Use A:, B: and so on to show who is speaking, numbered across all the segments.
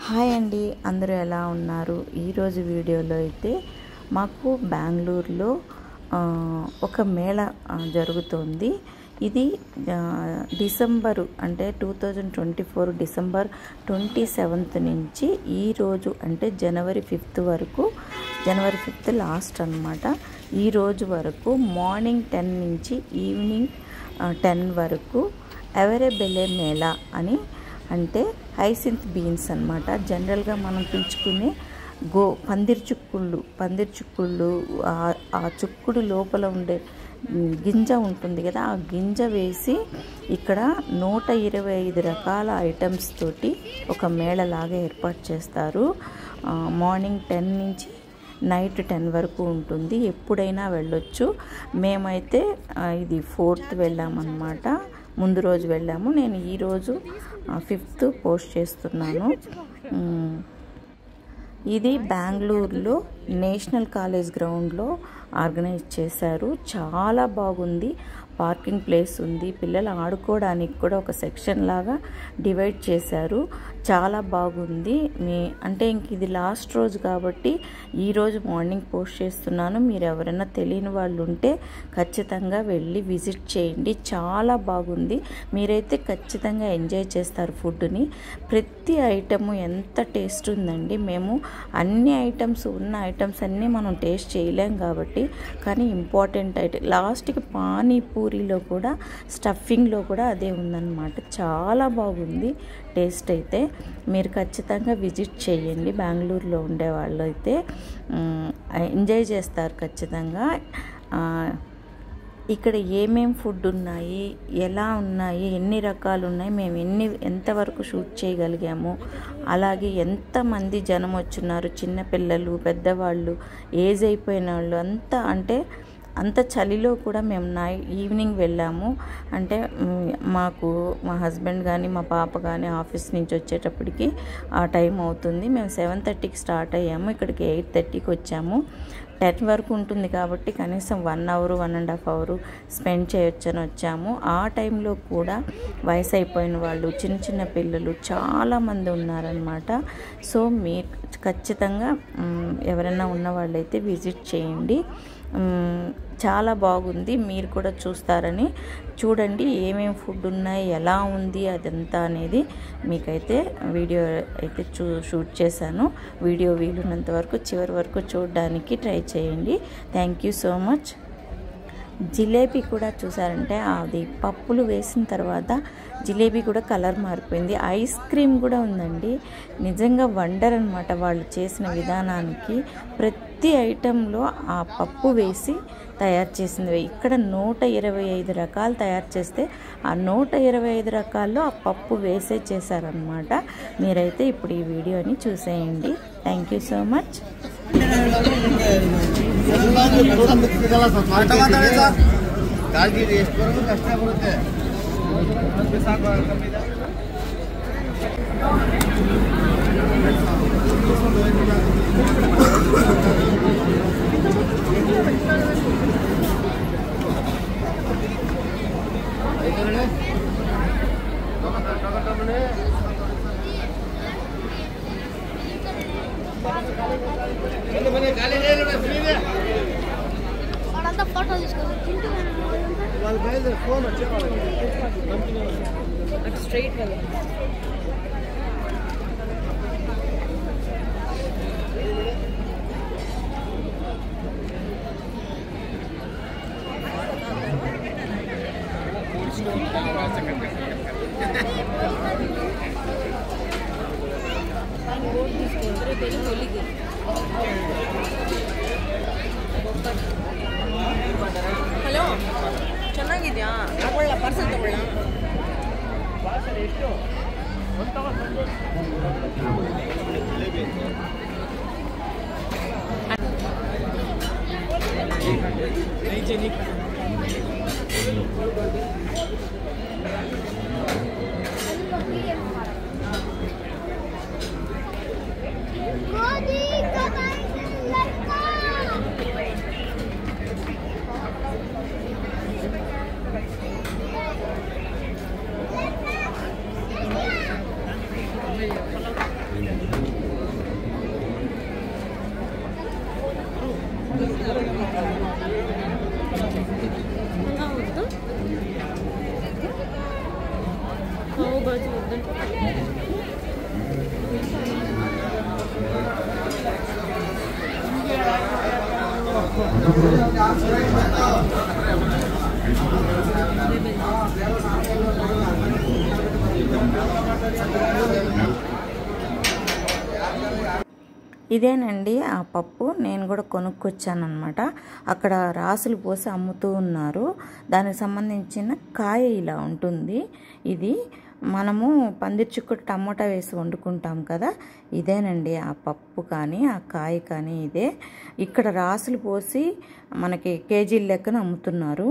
A: Hi అండి, అందరూ ఎలా ఉన్నారు? ఈరోజు వీడియోలో అయితే మాకు బెంగళూరులో ఒక మేళ జరుగుతోంది. ఇది డిసెంబరు అంటే 2024 డిసెంబర్ 27 నుంచి ఈరోజు అంటే జనవరి 5 వరకు, జనవరి 5 లాస్ట్ అన్నమాట. ఈరోజు వరకు మార్నింగ్ 10 నుంచి ఈవినింగ్ 10 వరకు ఎవరెబెలే మేళా అని, అంటే హైసింత్ బీన్స్ అన్నమాట. జనరల్గా మనం పిలుచుకునే పందిరి చుక్కుళ్ళు ఆ చుక్కుడు లోపల ఉండే గింజ ఉంటుంది కదా, ఆ గింజ వేసి ఇక్కడ 125 రకాల ఐటమ్స్ తోటి ఒక మేళలాగా ఏర్పాటు చేస్తారు. మార్నింగ్ 10 నుంచి నైట్ 10 వరకు ఉంటుంది. ఎప్పుడైనా వెళ్ళొచ్చు. మేమైతే ఇది 4th వెళ్ళామన్నమాట. ముందు రోజు వెళ్ళాము. నేను ఈరోజు 5th పోస్ట్ చేస్తున్నాను. ఇది బెంగళూరులో నేషనల్ కాలేజ్ గ్రౌండ్లో ఆర్గనైజ్ చేశారు. చాలా బాగుంది. పార్కింగ్ ప్లేస్ ఉంది. పిల్లలు ఆడుకోవడానికి కూడా ఒక సెక్షన్ లాగా డివైడ్ చేశారు. చాలా బాగుంది. అంటే ఇంక ఇది లాస్ట్ రోజు కాబట్టి ఈరోజు మార్నింగ్ పోస్ట్ చేస్తున్నాను. మీరు ఎవరైనా తెలియని వాళ్ళు ఉంటే ఖచ్చితంగా వెళ్ళి విజిట్ చేయండి. చాలా బాగుంది. మీరైతే ఖచ్చితంగా ఎంజాయ్ చేస్తారు ఫుడ్ని. ప్రతి ఐటము ఎంత టేస్ట్ ఉందండి. మేము అన్ని ఐటమ్స్ ఉన్న ఐటమ్స్ అన్నీ మనం టేస్ట్ చేయలేం కాబట్టి, కానీ ఇంపార్టెంట్ ఐటమ్ లాస్ట్కి పానీపూరిలో కూడా స్టఫింగ్లో కూడా అదే ఉందన్నమాట. చాలా బాగుంది టేస్ట్ అయితే. మీరు ఖచ్చితంగా విజిట్ చేయండి. బెంగళూరులో ఉండేవాళ్ళు అయితే ఎంజాయ్ చేస్తారు ఖచ్చితంగా. ఇక్కడ ఏమేం ఫుడ్ ఉన్నాయి, ఎలా ఉన్నాయి, ఎన్ని రకాలు ఉన్నాయి, మేము ఎంతవరకు షూట్ చేయగలిగాము, అలాగే ఎంతమంది జనం వచ్చున్నారు, చిన్నపిల్లలు, పెద్దవాళ్ళు, ఏజ్ అయిపోయిన వాళ్ళు అంతా. అంటే అంత చలిలో కూడా మేము ఈవినింగ్ వెళ్ళాము. అంటే మా హస్బెండ్ కానీ మా పాప కానీ ఆఫీస్ నుంచి వచ్చేటప్పటికి ఆ టైం అవుతుంది. మేము 7:30కి స్టార్ట్ అయ్యాము. ఇక్కడికి 8:30కి వచ్చాము. 10 వరకు ఉంటుంది కాబట్టి కనీసం 1 అవర్ 1.5 అవర్ స్పెండ్ చేయొచ్చని వచ్చాము. ఆ టైంలో కూడా వయసు అయిపోయిన వాళ్ళు, చిన్న చిన్న పిల్లలు చాలామంది ఉన్నారనమాట. సో మీరు ఖచ్చితంగా ఎవరైనా ఉన్న వాళ్ళైతే విజిట్ చేయండి. చాలా బాగుంది. మీరు కూడా చూస్తారని చూడండి. ఏమేమి ఫుడ్ ఉన్నాయి, ఎలా ఉంది అదంతా అనేది మీకైతే వీడియో అయితే షూట్ చేశాను. వీడియో వీలున్నంత వరకు చివరి వరకు చూడడానికి ట్రై చేయండి. Thank you so much. Jalebi కూడా చూసారంటే అది పప్పులు వేసిన తర్వాత జిలేబీ కూడా కలర్ మారిపోయింది. ఐస్ క్రీమ్ కూడా ఉందండి. నిజంగా వండర్ అనమాట వాళ్ళు చేసిన విధానానికి. ప్రతి ఐటెంలో ఆ పప్పు వేసి తయారు చేసింది. ఇక్కడ 125 రకాలు తయారు చేస్తే ఆ 125 రకాల్లో ఆ పప్పు వేసే చేశారనమాట. మీరైతే ఇప్పుడు ఈ వీడియోని చూసేయండి. Thank you so much.
B: Photo తీసుకోవాలి. ఫోన్ వచ్చేవాళ్ళు స్ట్రైట్ వెళ్ళాలి. ಹಲೋ, ಚೆನ್ನಾಗಿದ್ಯಾ? ತಗೊಳ್ಳ, ಪಾರ್ಸಲ್ ತಗೊಳ್ಳ.
A: ఇదేనండి ఆ పప్పు. నేను కూడా కొనుక్కొచ్చాను అనమాట. అక్కడ రాసులు పోసి అమ్ముతూ ఉన్నారు. దానికి సంబంధించిన కాయ ఇలా ఉంటుంది. ఇది మనము పందిరి చిక్కుడు టమోటా వేసి వండుకుంటాం కదా, ఇదేనండి ఆ పప్పు కానీ ఆ కాయ కానీ ఇదే. ఇక్కడ రాసులు పోసి మనకి కేజీల లెక్కన అమ్ముతున్నారు.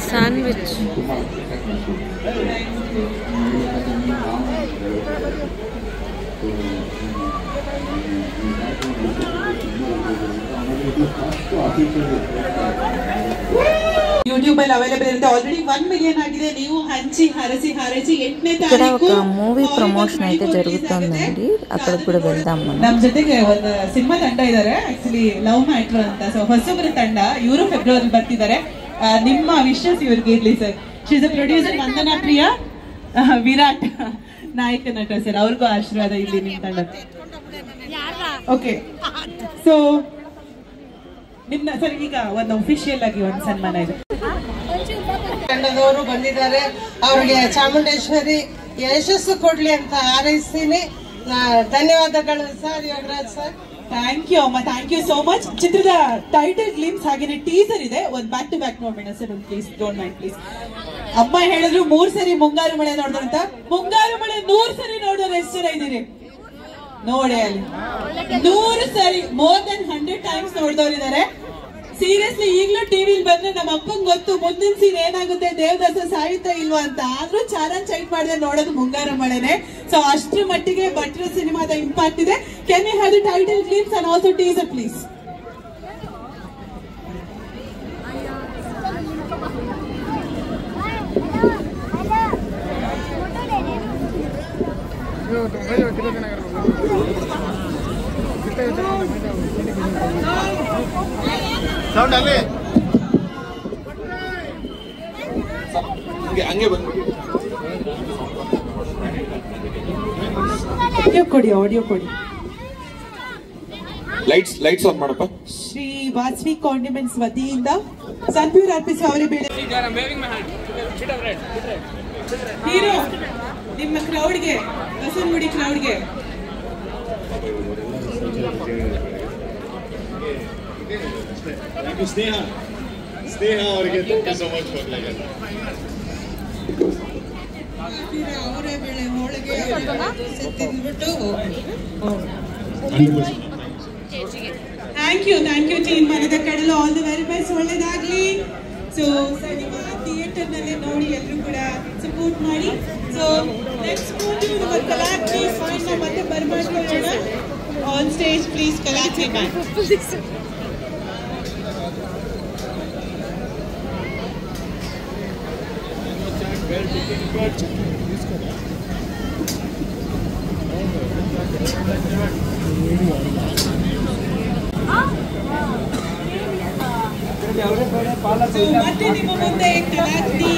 C: శాండ్విచ్
D: ಯೂಟ್ಯೂಬ್ ಅಲ್ಲಿ ಅವೈಲೇಬಲ್ ಇರುತ್ತೆ. ಆಲ್ರೆಡಿ 1 ಮಿಲಿಯನ್ ಆಗಿದೆ. ನೀವು ಹಂಚಿ ಹರಸಿ ಹಾರೈಸಿ 8ನೇ ತಾರೀಕು
A: ఒక మూవీ ప్రమోషన్ అయితే జరుగుతుందండి. అక్కడికి కూడా వెళ్దాం మనం.
D: ನಮ್ಮ ಜೊತೆಗೆ ಒಂದು ಸಿನಿಮಾ ತಂಡ ಇದ್ದಾರೆ. ಆಕ್ಚುಲಿ ಲವ್ ಮ್ಯಾಟರ್ ಅಂತ. ಸೊ ಹೊಸಬ್ರ ತಂಡ ಇವರು ಫೆಬ್ರವರಿ ಬರ್ತಿದ್ದಾರೆ. ನಿಮ್ಮ ವಿಶಸ್ ಇವ್ರಿಗೆ ಇರ್ಲಿ sir. She is a producer Vandana Priya, Virat ನಾಯಕ ನಟ ಸರ್. ಅವ್ರಿಗೂ ಆಶೀರ್ವಾದ ಇಲ್ಲಿ ನಿಮ್ಮ ತಂಡ. ಓಕೆ, ಸೊ ನಿಮ್ಮ ಸರ್ ಈಗ ಒಂದು ಅಫಿಷಿಯಲ್ ಆಗಿ ಒಂದು ಸನ್ಮಾನ ಇದೆ.
E: ತಂಡದವರು ಬಂದಿದ್ದಾರೆ. ಅವರಿಗೆ ಚಾಮುಂಡೇಶ್ವರಿ ಯಶಸ್ಸು ಕೊಡ್ಲಿ ಅಂತ ಹಾರೈಸ್ತೀನಿ. ಧನ್ಯವಾದಗಳು sir, Yograj sir.
D: Thank you ಅಮ್ಮ, ಥ್ಯಾಂಕ್ ಯು ಸೋ ಮಚ್. ಚಿತ್ರದ ಟೈಟಲ್ ಗ್ಲಿಮ್ಸ್ ಹಾಗೇನೆ ಟೀಸರ್ ಇದೆ. ಒಂದು ಬ್ಯಾಕ್ ಟು ಬ್ಯಾಕ್ ನೋಡ್ಬೇಡ ಸರ್, ಒಂದು ಪ್ಲೀಸ್ ಡೋಂಟ್ ಮೈಂಡ್ ಪ್ಲೀಸ್. ಅಮ್ಮ ಹೇಳಿದ್ರು 3 ಸರಿ ಮುಂಗಾರು ಮಳೆ ನೋಡಿದ್ರಂತ. ಮುಂಗಾರು ಮಳೆ 100 ಸರಿ ನೋಡೋರು ಎಷ್ಟು ಜನ ಇದ್ದೀರಿ ನೋಡಿ ಅಲ್ಲಿ? 100 ಸರಿ, ಮೋರ್ ದನ್ 100 ಟೈಮ್ಸ್ ನೋಡಿದವರಿದ್ದಾರೆ. ಸೀರಿಯಸ್ಲಿ ಈಗಲೂ ಟಿವಿಲಿ ಬಂದ್ರೆ ನಮ್ಮ ಅಪ್ಪಂಗ್ ಗೊತ್ತು ಮುಂದಿನ ಸೀನ್ ಏನಾಗುತ್ತೆ, ದೇವದಾಸ ಸಾಯುತ್ತಾ ಇಲ್ವಾ ಅಂತ. ಆದ್ರೂ ಚಾಲೆಂಜ್ ಚೈಟ್ ಮಾಡಿದೆ ನೋಡೋದು ಮುಂಗಾರು ಮಳೆನೆ. ಸೊ ಅಷ್ಟರ ಮಟ್ಟಿಗೆ ಭಟ್ರ ಸಿನಿಮಾದ ಇಂಪ್ಯಾಕ್ಟ್ ಇದೆ. Can you have the title glimpse and also teaser please?
B: Sound ಅಲ್ಲಿ ಹಂಗೆ ಬಂದು
D: ಆಡಿಯೋ ಕೊಡಿ, ಆಡಿಯೋ ಕೊಡಿ.
C: ಲೈಟ್ಸ್ ಆನ್ ಮಾಡಪ್ಪ.
D: ಶ್ರೀ ವಾಸವಿ ಕಾಂಡಿಮೆಂಟ್ಸ್ ವತಿಯಿಂದ ಸನ್ಪ್ಯೂರ್ ಅರ್ಪಿಸಿ ಅವರೇ ಬೇಳೆ ಹೀರೋ ನಿಮ್ಮ ಕ್ರೌಡ್ಗೆ, ಬಸವನಗುಡಿ ಕ್ರೌಡ್ಗೆ
F: ಸ್ನೇಹ ಅವರಿಗೆ thank you so much for like
E: ಅವರೇ ಬೇಳೆ ಹೋಳಿಗೆ ತಿಂದ್ಬಿಟ್ಟು
D: thank you team Manada Kadalu. All the very best, ಒಳ್ಳೇದಾಗ್ಲಿ. ಸೊ ಸಿನಿಮಾ ಥಿಯೇಟರ್ ನಲ್ಲಿ ನೋಡಿ ಎಲ್ಲರೂ ಕೂಡ ಸಪೋರ್ಟ್ ಮಾಡಿ. So let's go to the ಕಲಾಕ್ಟಿ ಫೈನ್. ಮತ್ತೆ ಬರ್ಮಾಡ್ಕೊಳ್ಳೋಣ ಆನ್ ಸ್ಟೇಜ್ ಪ್ಲೀಸ್. ಕಲಾಕ್ಟಿ ಬ್ಯಾಂಡ್ ಮತ್ತೆ ನಿಮ್ಮ ಮುಂದೆ ಕಲಾಕ್ತಿ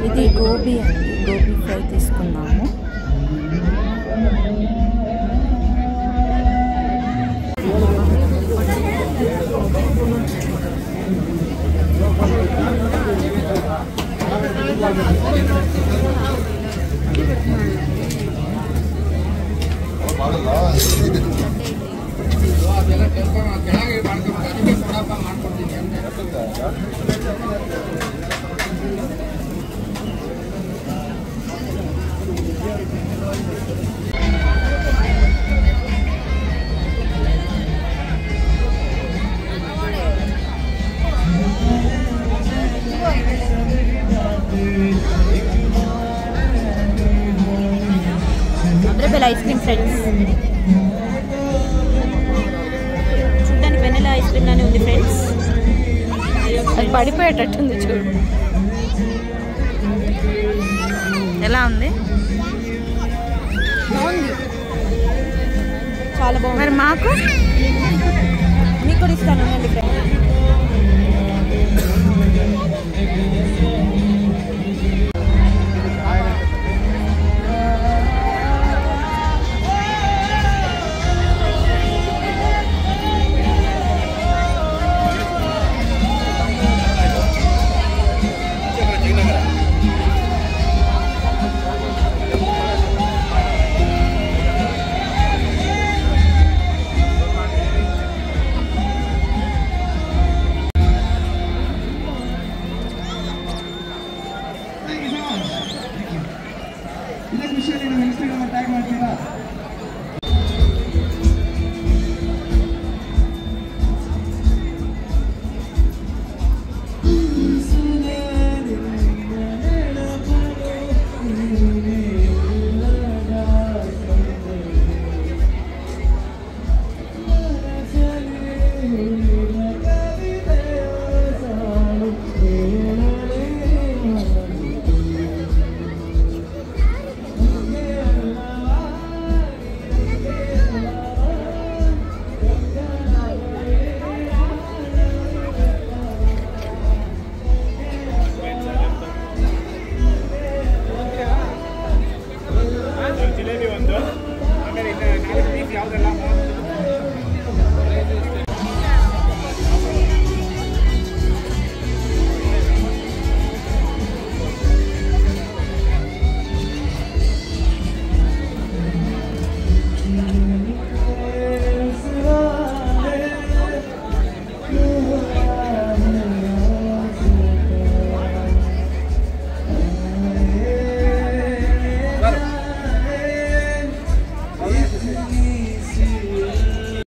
A: ఇది గోబీ అండి, గోబీ ఫ్రై తీసుకున్నాము.
G: ఐస్ క్రీమ్ ఫ్రెండ్స్, చూడడానికి వెనిలా ఐస్ క్రీమ్ లానే ఉంది ఫ్రెండ్స్.
A: అది పడిపోయేటట్టుంది చూడు. ఎలా ఉంది?
G: బాగుంది, చాలా బాగుంది.
A: మరి మాకు
G: మీకు కూడా ఇస్తాను ఫ్రెండ్స్.